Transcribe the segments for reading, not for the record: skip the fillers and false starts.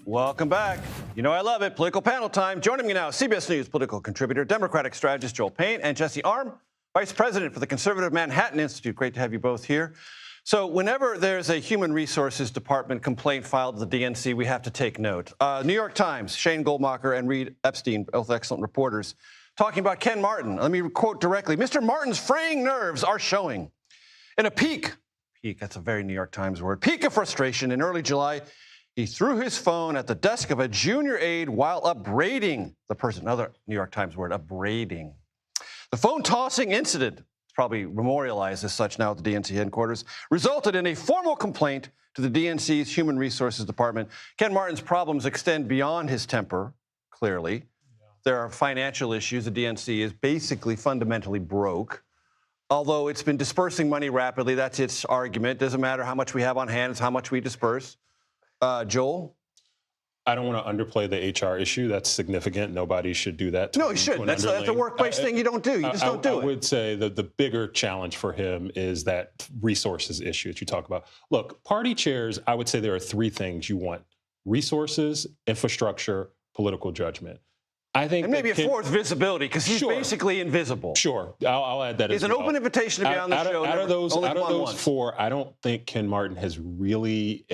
Welcome back. You know I love it. Political panel time. Joining me now, CBS News political contributor, Democratic strategist Joel Payne, and Jesse Arm, Vice President for the Conservative Manhattan Institute. Great to have you both here. So whenever there's a Human Resources Department complaint filed with the DNC, we have to take note. New York Times, Shane Goldmacher and Reed Epstein, both excellent reporters, talking about Ken Martin. Let me quote directly. Mr. Martin's fraying nerves are showing. In a peak, that's a very New York Times word, peak of frustration in early July, he threw his phone at the desk of a junior aide while upbraiding the person. Another New York Times word, upbraiding. The phone tossing incident, probably memorialized as such now at the DNC headquarters, resulted in a formal complaint to the DNC's Human Resources Department. Ken Martin's problems extend beyond his temper, clearly. Yeah. There are financial issues. The DNC is basically fundamentally broke. Although it's been dispersing money rapidly, that's its argument. Doesn't matter how much we have on hand, it's how much we disperse. Joel? I don't want to underplay the HR issue. That's significant. Nobody should do that. No, you shouldn't. That's a workplace thing you don't do. You just don't do it. I would say that the bigger challenge for him is that resources issue that you talk about. Look, party chairs, I would say there are three things you want: resources, infrastructure, political judgment. I think, and maybe a fourth, visibility, because he's basically invisible. Sure, I'll add that. It's an open invitation to be on the show. Out of those four, I don't think Ken Martin has really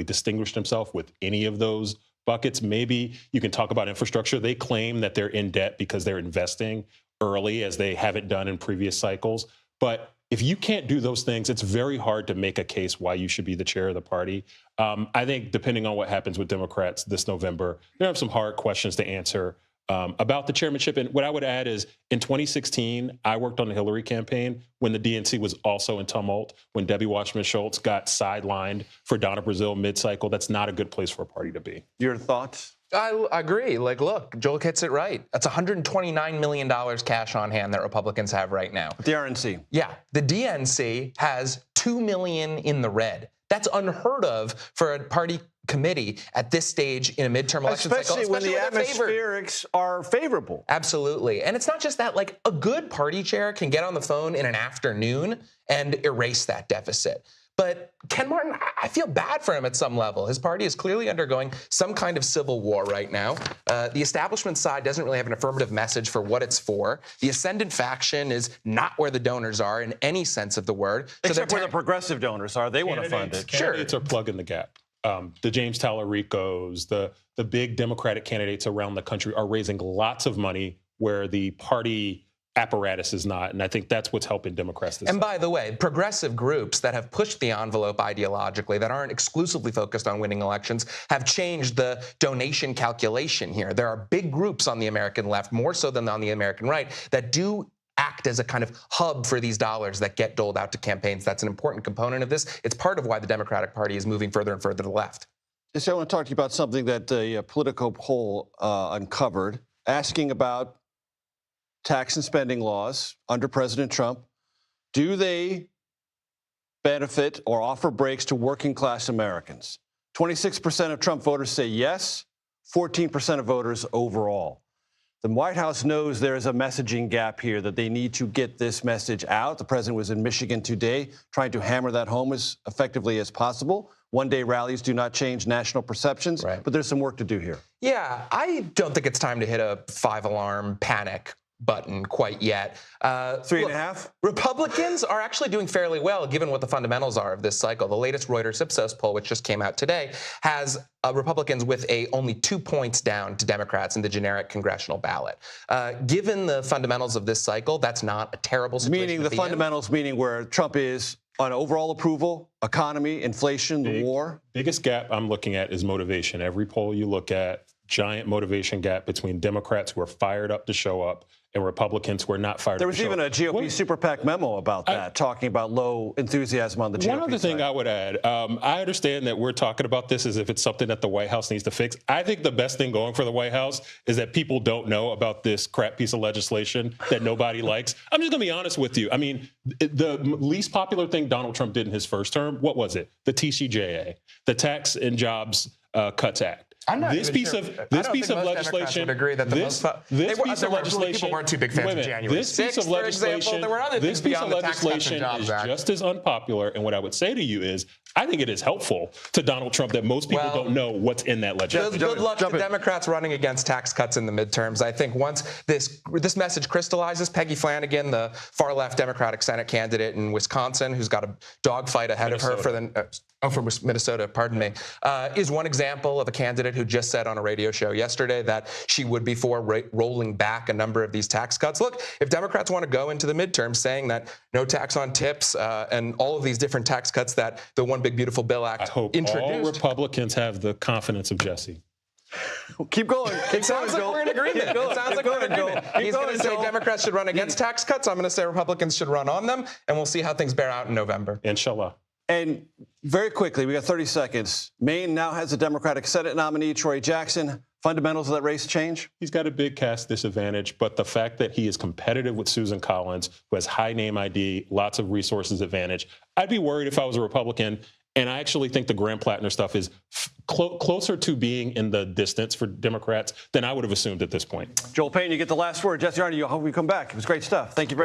distinguished himself with any of those buckets. Maybe you can talk about infrastructure. They claim that they're in debt because they're investing early, as they haven't done in previous cycles. But if you can't do those things, it's very hard to make a case why you should be the chair of the party. I think depending on what happens with Democrats this November, there are some hard questions to answer about the chairmanship. And what I would add is, in 2016, I worked on the Hillary campaign when the DNC was also in tumult, when Debbie Wasserman-Schultz got sidelined for Donna Brazile mid-cycle. That's not a good place for a party to be. Your thoughts? I agree. Look, Joel hits it right. That's $129 million cash on hand that Republicans have right now. The RNC. Yeah. The DNC has $2 million in the red. That's unheard of for a party committee at this stage in a midterm election cycle. Especially when the atmospherics are favorable. Absolutely. And it's not just that. Like, a good party chair can get on the phone in an afternoon and erase that deficit. But Ken Martin, I feel bad for him at some level. His party is clearly undergoing some kind of civil war right now. The establishment side doesn't really have an affirmative message for what it's for. The ascendant faction is not where the donors are in any sense of the word. Except where the progressive donors are. They want to fund it. Candidates are plugging the gap. The James Tallaricos, the big Democratic candidates around the country are raising lots of money where the party apparatus is not, and I think that's what's helping Democrats this And by the way, progressive groups that have pushed the envelope ideologically, that aren't exclusively focused on winning elections, have changed the donation calculation here. There are big groups on the American left, more so than on the American right, that do act as a kind of hub for these dollars that get doled out to campaigns. That's an important component of this. It's part of why the Democratic Party is moving further and further to the left. So I want to talk to you about something that the Politico poll uncovered, asking about tax and spending laws under President Trump. Do they benefit or offer breaks to working class Americans? 26% of Trump voters say yes, 14% of voters overall. The White House knows there is a messaging gap here, that they need to get this message out. The president was in Michigan today trying to hammer that home as effectively as possible. One-day rallies do not change national perceptions, but there's some work to do here. Yeah, I don't think it's time to hit a five-alarm panic button quite yet. 3.5? Republicans are actually doing fairly well, given what the fundamentals are of this cycle. The latest Reuters Ipsos poll, which just came out today, has Republicans with only 2 points down to Democrats in the generic congressional ballot. Given the fundamentals of this cycle, that's not a terrible situation. Meaning the fundamentals, meaning where Trump is on overall approval, economy, inflation, the war? Biggest gap I'm looking at is motivation. Every poll you look at, giant motivation gap between Democrats who are fired up to show up and Republicans who are not fired up to show up. There was even a GOP super PAC memo about that, talking about low enthusiasm on the GOP One other thing I would add, I understand that we're talking about this as if it's something that the White House needs to fix. I think the best thing going for the White House is that people don't know about this crap piece of legislation that nobody likes. I'm just going to be honest with you. I mean, the least popular thing Donald Trump did in his first term, what was it? The TCJA, the Tax and Jobs Cuts Act. This piece of legislation would agree that this piece of legislation, people weren't too big fans of January 6th, for example. There were other things beyond the Tax Cuts and Jobs Act. Is just as unpopular. And what I would say to you is, I think it is helpful to Donald Trump that most people don't know what's in that legislation. Good luck to Democrats running against tax cuts in the midterms. I think once this message crystallizes, Peggy Flanagan, the far-left Democratic Senate candidate in Wisconsin, who's got a dogfight ahead of her for the from Minnesota, pardon me, is one example of a candidate who just said on a radio show yesterday that she would be for rolling back a number of these tax cuts. Look, if Democrats want to go into the midterms saying that no tax on tips and all of these different tax cuts that the One Big Beautiful Bill Act I hope introduced. all Republicans have the confidence of Jesse. Keep going. It sounds like we're in agreement. It sounds like we're in agreement. He's going to say Democrats should run against tax cuts. I'm going to say Republicans should run on them, and we'll see how things bear out in November. Inshallah. And very quickly, we got 30 seconds. Maine now has a Democratic Senate nominee, Troy Jackson. Fundamentals of that race change? He's got a big caste disadvantage, but the fact that he is competitive with Susan Collins, who has high name ID, lots of resources advantage, I'd be worried if I was a Republican. And I actually think the Graham Plattner stuff is closer to being in the distance for Democrats than I would have assumed at this point. Joel Payne, you get the last word. Jesse Arney, I hope you come back. It was great stuff. Thank you very much.